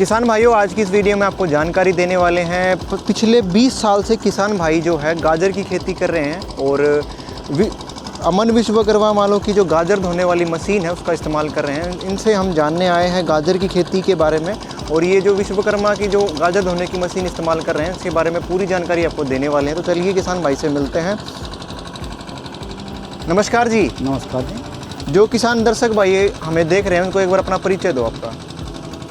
किसान भाइयों, आज की इस वीडियो में आपको जानकारी देने वाले हैं। पिछले 20 साल से किसान भाई जो है गाजर की खेती कर रहे हैं और अमन विश्वकर्मा वालों की जो गाजर धोने वाली मशीन है उसका इस्तेमाल कर रहे हैं। इनसे हम जानने आए हैं गाजर की खेती के बारे में, और ये जो विश्वकर्मा की जो गाजर धोने की मशीन इस्तेमाल कर रहे हैं इसके बारे में पूरी जानकारी आपको देने वाले हैं। तो चलिए किसान भाई से मिलते हैं। नमस्कार जी। नमस्कार जी। जो किसान दर्शक भाई हमें देख रहे हैं उनको एक बार अपना परिचय दो आपका।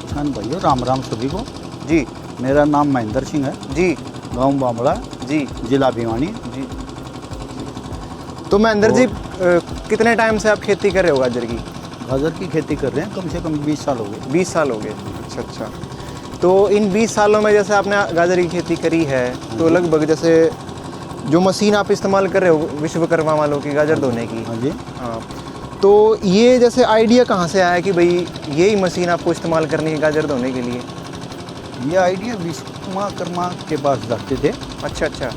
किसान भाइयों, राम राम सभी को जी। मेरा नाम महेंद्र सिंह है जी। गांव बामड़ा जी। जिला भिवानी जी। तो महेंद्र जी, कितने टाइम से आप खेती कर रहे हो गाजर की? गाजर की खेती कर रहे हैं कम से कम 20 साल हो गए। 20 साल हो गए। अच्छा अच्छा। तो इन 20 सालों में जैसे आपने गाजर की खेती करी है तो लगभग जैसे जो मशीन आप इस्तेमाल कर रहे हो विश्वकर्मा वालों की गाजर धोने की, हाँ जी, हाँ, तो ये जैसे आइडिया कहाँ से आया कि भाई यही मशीन आपको इस्तेमाल करनी है गाजर धोने के लिए? ये आइडिया विश्वकर्मा के पास जाते थे। अच्छा अच्छा।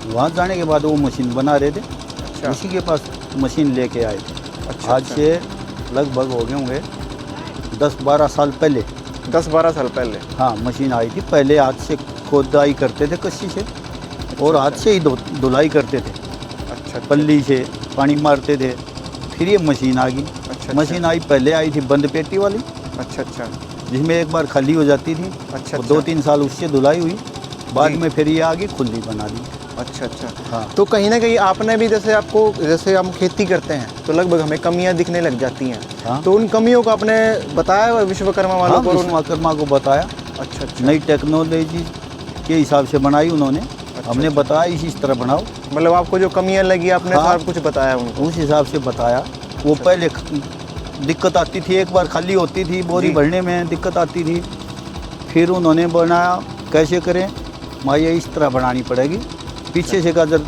वहाँ जाने के बाद वो मशीन बना रहे थे। अच्छा। उसी के पास मशीन लेके आए थे। अच्छा। आज से लगभग हो गए होंगे 10-12 साल पहले। 10-12 साल पहले? हाँ, मशीन आई थी। पहले हाथ से खोदाई करते थे कस्सी से, और हाथ से ही धुलाई करते थे। अच्छा। पल्ली से पानी मारते थे। फिर ये मशीन आ गई। अच्छा। मशीन आई, पहले आई थी बंद पेटी वाली। अच्छा अच्छा। जिसमें एक बार खाली हो जाती थी। अच्छा। 2-3 साल उससे धुलाई हुई, बाद में फिर ये आ गई खुली बना दी। अच्छा अच्छा। हाँ। तो कहीं ना कहीं आपने भी जैसे हम खेती करते हैं तो लगभग हमें कमियां दिखने लग जाती हैं। हाँ। तो उन कमियों को आपने बताया विश्वकर्मा वालों को? विश्वकर्मा को बताया। अच्छा अच्छा। नई टेक्नोलॉजी के हिसाब से बनाई उन्होंने। हमने बताया इसी तरह बनाओ। मतलब आपको जो कमियां लगी आपने हाँ, सब कुछ बताया उनको? उस हिसाब से बताया। वो पहले दिक्कत आती थी, एक बार खाली होती थी, बोरी भरने में दिक्कत आती थी। फिर उन्होंने बनाया कैसे करें, माया इस तरह बनानी पड़ेगी, पीछे से गाजर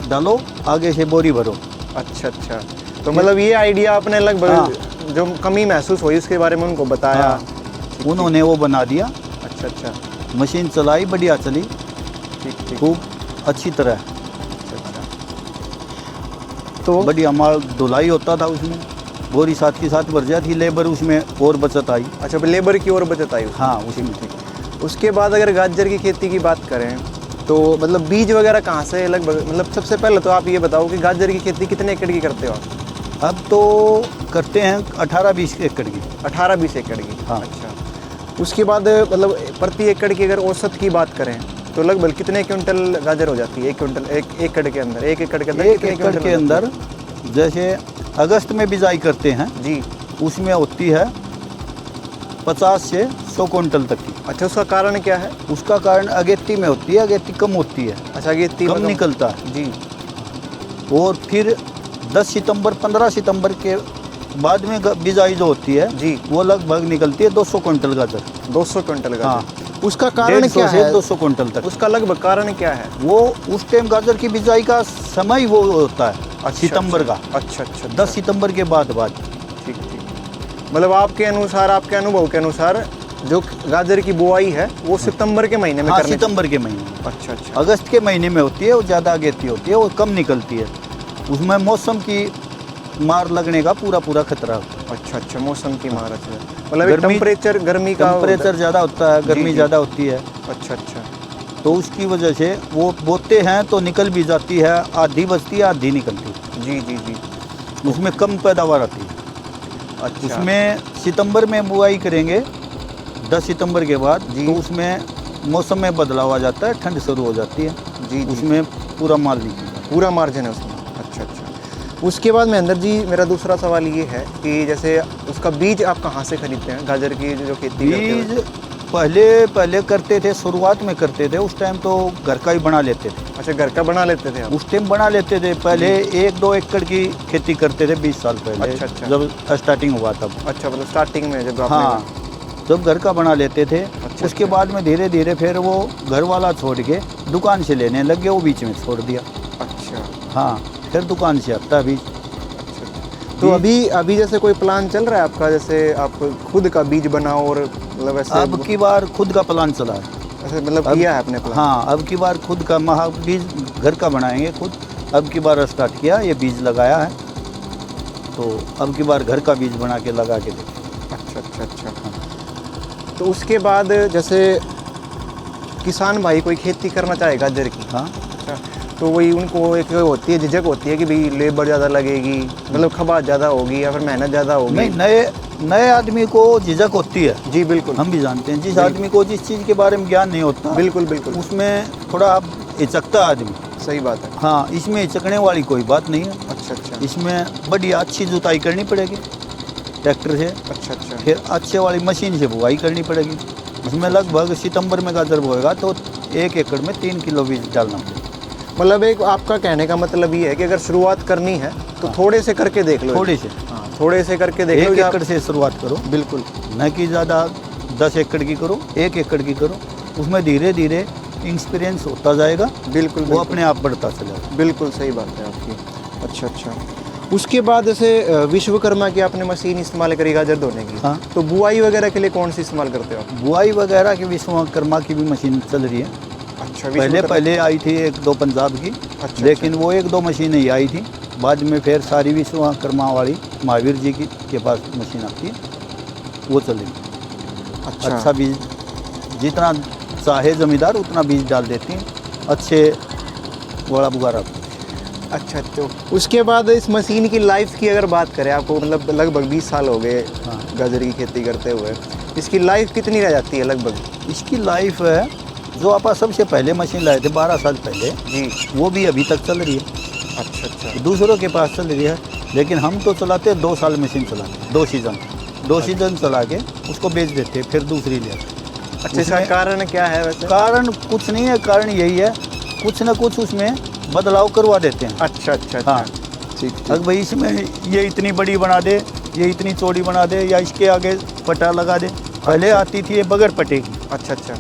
डालो, आगे से बोरी भरो। अच्छा अच्छा। तो मतलब ये आइडिया आपने लगभग जो कमी महसूस हुई उसके बारे में उनको बताया? हाँ, उन्होंने वो बना दिया। अच्छा अच्छा। मशीन चलाई, बढ़िया चली, ठीक ठीक, खूब अच्छी तरह। अच्छा अच्छा। तो बढ़िया माल धुलाई होता था उसमें, बोरी साथ की साथ भर जाती, लेबर उसमें और बचत आई। अच्छा, लेबर की और बचत आई? हाँ, उसमें। उसके बाद अगर गाजर की खेती की बात करें तो मतलब बीज वगैरह कहाँ से लगभग, मतलब सबसे पहले तो आप ये बताओ कि गाजर की खेती कितने एकड़ की करते हो आप? अब तो करते हैं 18-20 एकड़ की। 18-20 एकड़ की? हाँ। अच्छा। उसके बाद मतलब प्रति एकड़ की अगर औसत की बात करें तो लगभग कितने क्विंटल गाजर हो जाती है एक क्विंटल, एक एकड़ के अंदर? एक एकड़ के अंदर एक एकड़ के अंदर जैसे अगस्त में बिजाई करते हैं जी, उसमें होती है 50 से 100 क्विंटल तक की। अच्छा, उसका कारण क्या है? उसका कारण अगेती में होती है, अगेती कम होती है। अच्छा, ये कम निकलता है जी। और फिर 10 सितंबर 15 सितंबर के बाद में बिजाई जो होती है जी, वो लगभग निकलती है 200 क्विंटल गाजर। 200 क्विंटल गाजर? हाँ। उसका कारण क्या है? 200 क्विंटल तक। उसका लगभग कारण क्या है? वो उस टाइम गाजर की बिजाई का समय वो होता है सितंबर का। अच्छा अच्छा। 10 सितंबर के बाद। ठीक ठीक। मतलब आपके अनुसार, आपके अनुभव के अनुसार जो गाजर की बुआई है वो सितंबर के महीने में हाँ, करनी? सितंबर के महीने में। अच्छा अच्छा। अगस्त के महीने में होती है, वो ज़्यादा अगेती होती है, वो कम निकलती है। उसमें मौसम की मार लगने का पूरा खतरा होता है। अच्छा अच्छा, मौसम की मार। अच्छा, मतलब टेम्परेचर, गर्मी का टेम्परेचर ज़्यादा होता है, गर्मी ज़्यादा होती है। अच्छा अच्छा। तो उसकी वजह से वो बोते हैं तो निकल भी जाती है, आधी बचती है, आधी निकलती है। जी जी जी। उसमें कम पैदावार आती है। अच्छा। उसमें सितंबर में बुआई करेंगे 10 सितंबर के बाद, तो उसमें मौसम में बदलाव आ जाता है, ठंड शुरू हो जाती है जी। उसमें पूरा माल निकलता है, पूरा मार्जिन है उसमें? अच्छा अच्छा। उसके बाद महेंद्र जी, मेरा दूसरा सवाल ये है कि जैसे उसका बीज आप कहाँ से खरीदते हैं गाजर की जो खेती करते हैं? बीज पहले करते थे, शुरुआत में करते थे, उस टाइम तो घर का ही बना लेते थे। अच्छा, घर का बना लेते थे आप? उस टाइम बना लेते थे। पहले 1-2 एकड़ की खेती करते थे 20 साल पहले। अच्छा अच्छा। जब स्टार्टिंग हुआ तब। अच्छा, मतलब स्टार्टिंग में जब आपने? हाँ, जब घर का बना लेते थे। अच्छा, उसके बाद में धीरे धीरे फिर वो घर वाला छोड़ के दुकान से लेने लग गए, वो बीच में छोड़ दिया। अच्छा। हाँ, फिर दुकान से आता है बीज। अच्छा। तो अभी जैसे कोई प्लान चल रहा है आपका, जैसे आप खुद का बीज बनाओ और मतलब ऐसे? अब की बार खुद का प्लान चला है। ऐसे मतलब किया है आपने प्लान? हाँ, अब की बार खुद का बीज घर का बनाएंगे खुद। अब की बार स्टार्ट किया, ये बीज लगाया है, तो अब की बार घर का बीज बना के लगा के देखें। अच्छा अच्छा अच्छा। तो उसके बाद जैसे किसान भाई कोई खेती करना चाहे गाजर की, हाँ, तो वही उनको एक होती है, झिझक होती है कि भाई लेबर ज़्यादा लगेगी, मतलब खबात ज़्यादा होगी या फिर मेहनत ज़्यादा होगी। नहीं, नए आदमी को झिझक होती है। जी बिल्कुल, हम भी जानते हैं, जिस आदमी को जिस चीज़ के बारे में ज्ञान नहीं होता, बिल्कुल बिल्कुल, उसमें थोड़ा हिचकता आदमी। सही बात है। हाँ, इसमें हिचकने वाली कोई बात नहीं है। अच्छा अच्छा इसमें बढ़िया अच्छी जुताई करनी पड़ेगी ट्रैक्टर से, अच्छा अच्छा, फिर अच्छे वाली मशीन से बुआई करनी पड़ेगी। इसमें लगभग सितंबर में गाजर बोएगा तो 1 एकड़ में 3 किलो बीज डालना पड़ेगा। मतलब एक आपका कहने का मतलब ये है कि अगर शुरुआत करनी है तो थोड़े से करके देख लो। थोड़े से, हाँ, थोड़े से करके देख लो। 1 एकड़ से शुरुआत करो, बिल्कुल, न कि ज़्यादा 10 एकड़ की करो, 1 एकड़ की करो। उसमें धीरे धीरे एक्सपीरियंस होता जाएगा, बिल्कुल वो अपने आप बढ़ता चलेगा। बिल्कुल सही बात है आपकी। अच्छा अच्छा, उसके बाद जैसे विश्वकर्मा की आपने मशीन इस्तेमाल करी गाजर धोने की, हाँ, तो बुआई वगैरह के लिए कौन सी इस्तेमाल करते हो आप? बुआई वगैरह की विश्वकर्मा की भी मशीन चल रही है। अच्छा, पहले आई थी 1-2 पंजाब की, अच्छा, लेकिन वो 1-2 मशीनें ही आई थी। बाद में फिर सारी विश्वकर्मा वाली महावीर जी की के पास मशीन आती है, वो चलेगी। अच्छा बीज जितना चाहे जमींदार उतना बीज डाल देती हैं, अच्छे बड़ा बुगारा। अच्छा, तो उसके बाद इस मशीन की लाइफ की अगर बात करें, आपको मतलब लगभग 20 साल हो गए हाँ, गाजर की खेती करते हुए, इसकी लाइफ कितनी रह जाती है लगभग? इसकी लाइफ है, जो आप सबसे पहले मशीन लाए थे 12 साल पहले जी, वो भी अभी तक चल रही है। अच्छा अच्छा, दूसरों के पास चल रही है, लेकिन हम तो चलाते हैं 2 साल मशीन चलाते हैं, 2 सीज़न चला के उसको बेच देते हैं, फिर दूसरी ले आते हैं। अच्छा, इसका कारण क्या है वैसे? कारण कुछ नहीं है, कारण यही है, कुछ ना कुछ उसमें बदलाव करवा देते हैं। अच्छा अच्छा अच्छा, हाँ, ठीक अगर भाई इसमें ये इतनी बड़ी बना दे, ये इतनी चौड़ी बना दे, या इसके आगे पटा लगा दे। पहले आती थी ये बगैर पटे की, अच्छा अच्छा,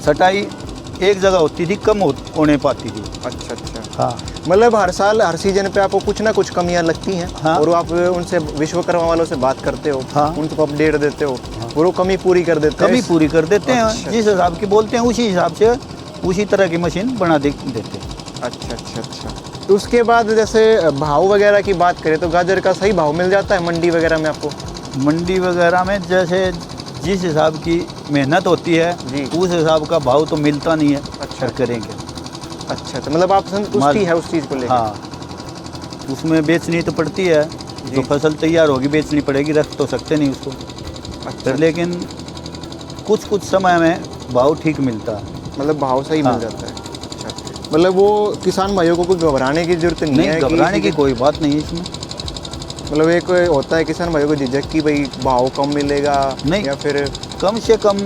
सटाई एक जगह होती थी, कम होने पाती थी। अच्छा अच्छा, हाँ, मतलब हर साल हर सीजन पे आपको कुछ ना कुछ कमियां लगती हैं। हाँ, और आप उनसे विश्वकर्मा वालों से बात करते हो। हाँ, उनको अपडेट देते हो। हाँ, और वो कमी पूरी कर देते हैं। कमी पूरी कर देते हैं। अच्छा, जिस हिसाब की बोलते हैं उसी हिसाब से उसी तरह की मशीन बना देते हैं। अच्छा अच्छा अच्छा, तो उसके बाद जैसे भाव वगैरह की बात करें तो गाजर का सही भाव मिल जाता है मंडी वगैरह में आपको? मंडी वगैरह में जैसे जिस हिसाब की मेहनत होती है जी, उस हिसाब का भाव तो मिलता नहीं है। अच्छा, करेंगे। अच्छा, तो मतलब आप संतुष्टि है उस चीज़ को लेकर? हाँ, उसमें बेचनी तो पड़ती है, जो फसल तैयार होगी बेचनी पड़ेगी, रख तो सकते नहीं उसको। अच्छा, लेकिन कुछ समय में भाव ठीक मिलता है। मतलब भाव सही हाँ, मिल जाता है। अच्छा, मतलब वो किसान भाइयों को कोई घबराने की जरूरत नहीं है? घबराने की कोई बात नहीं है इसमें। मतलब एक होता है किसान भाइयों को झिझक कि भाई भाव कम मिलेगा, नहीं, या फिर कम से कम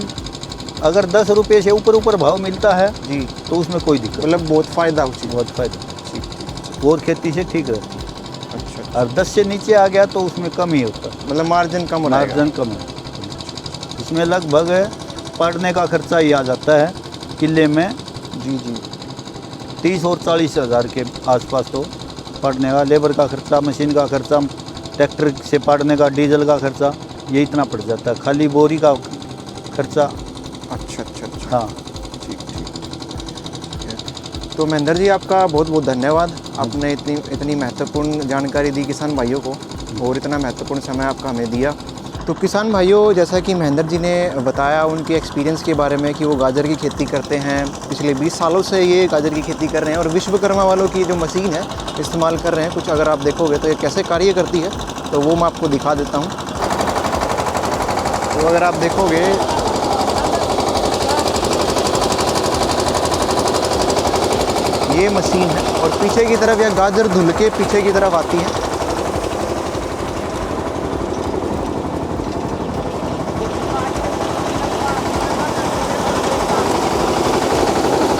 अगर 10 रुपये से ऊपर भाव मिलता है जी, तो उसमें कोई दिक्कत मतलब बहुत फ़ायदा उस चीज़। बहुत फायदा, और खेती से ठीक रहती है। अच्छा, और 10 से नीचे आ गया तो उसमें कम ही होता है, मतलब मार्जिन कम हो जाएगा। मार्जिन कम है। इसमें लगभग पड़ने का खर्चा ही आ जाता है किले में जी जी, 30 और 40 हज़ार के आसपास तो पड़ने का, लेबर का खर्चा, मशीन का खर्चा, ट्रैक्टर से पाड़ने का डीजल का खर्चा, ये इतना पड़ जाता है। खाली बोरी का खर्चा। अच्छा अच्छा अच्छा, हाँ, ठीक ठीक। तो महेंद्र जी, आपका बहुत बहुत धन्यवाद। आपने इतनी महत्वपूर्ण जानकारी दी किसान भाइयों को, और इतना महत्वपूर्ण समय आपका हमें दिया। तो किसान भाइयों, जैसा कि महेंद्र जी ने बताया उनके एक्सपीरियंस के बारे में कि वो गाजर की खेती करते हैं, पिछले 20 सालों से ये गाजर की खेती कर रहे हैं, और विश्वकर्मा वालों की जो मशीन है इस्तेमाल कर रहे हैं। कुछ अगर आप देखोगे तो ये कैसे कार्य करती है, तो वो मैं आपको दिखा देता हूँ। तो अगर आप देखोगे, ये मशीन है, और पीछे की तरफ यह गाजर धुल के पीछे की तरफ आती है।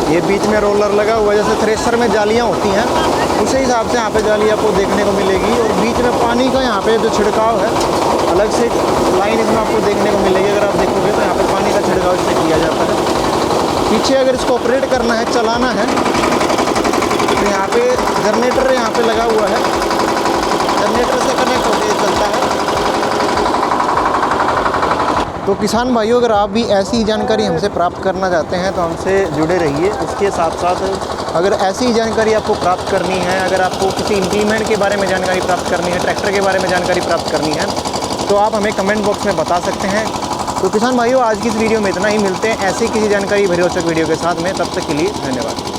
ये बीच में रोलर लगा हुआ है, जैसे थ्रेशर में जालियाँ होती हैं उसी हिसाब से यहाँ पे जाली आपको देखने को मिलेगी। और बीच में पानी का यहाँ पे जो छिड़काव है, अलग से लाइन इसमें आपको देखने को मिलेगी। अगर आप देखोगे तो यहाँ पे पानी का छिड़काव इसमें किया जाता है। पीछे अगर इसको ऑपरेट करना है, चलाना है, तो यहाँ पे जनरेटर यहाँ पे लगा हुआ है, जनरेटर से कनेक्ट होकर चलता है। तो किसान भाइयों, अगर आप भी ऐसी जानकारी हमसे प्राप्त करना चाहते हैं तो हमसे जुड़े रहिए। इसके साथ साथ अगर ऐसी जानकारी आपको प्राप्त करनी है, अगर आपको किसी इम्प्लीमेंट के बारे में जानकारी प्राप्त करनी है, ट्रैक्टर के बारे में जानकारी प्राप्त करनी है, तो आप हमें कमेंट बॉक्स में बता सकते हैं। तो किसान भाइयों, आज की इस वीडियो में इतना ही। मिलते हैं ऐसे किसी जानकारी भरी रोचक वीडियो के साथ में, तब तक के लिए धन्यवाद।